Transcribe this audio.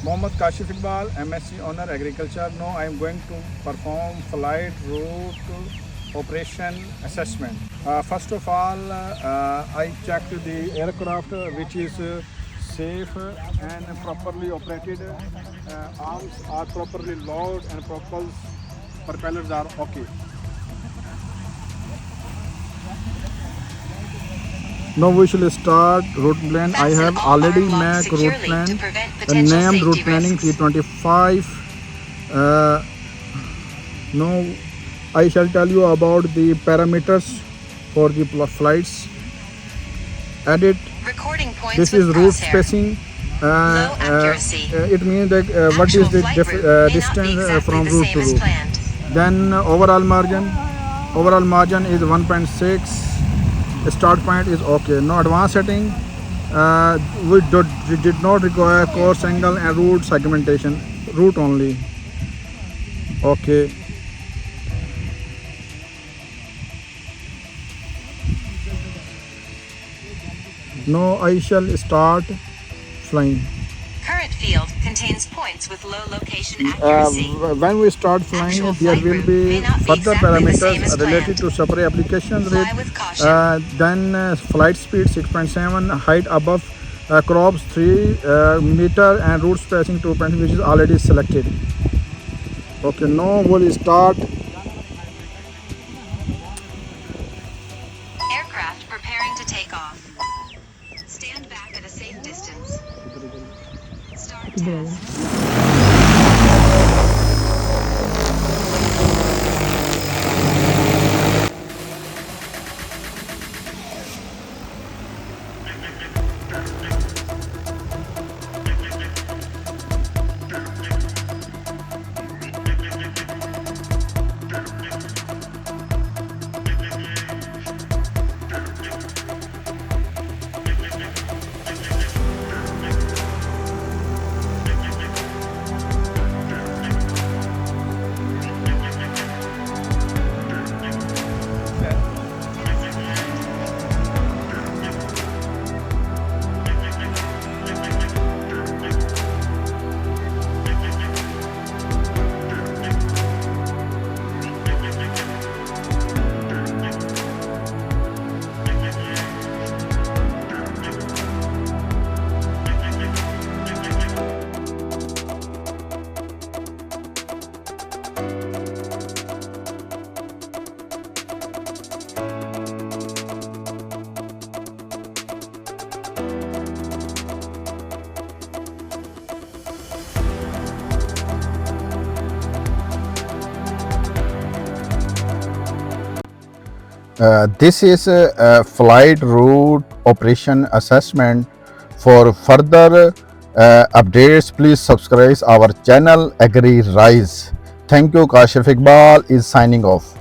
Mohammad Kashif Iqbal, MSc Honor Agriculture. Now I am going to perform flight route operation assessment. First of all, I checked the aircraft which is safe and properly operated. Arms are properly lowered and propellers are okay. Now we shall start route plan. I have already made route plan, named route planning 325. Uh, now I shall tell you about the parameters for the flights. Edit. This is route spacing. It means that what is the distance from route to route. Then overall margin. Overall margin is 1.6. Start point is okay. No advanced setting. We did not require course angle and route segmentation. Route only. Okay. Now I shall start flying. Current field contains points with low location accuracy. When we start flying, there will be further parameters related to separate applications rate. Then flight speed 6.7, height above crops 3 meter, and route spacing 2, which is already selected. Okay, now we'll start. Aircraft preparing to take off. Stand back at a safe distance. Start test. This is a flight route operation assessment. For further updates, please subscribe our channel Agri Rise. Thank you. Kashif Iqbal is signing off.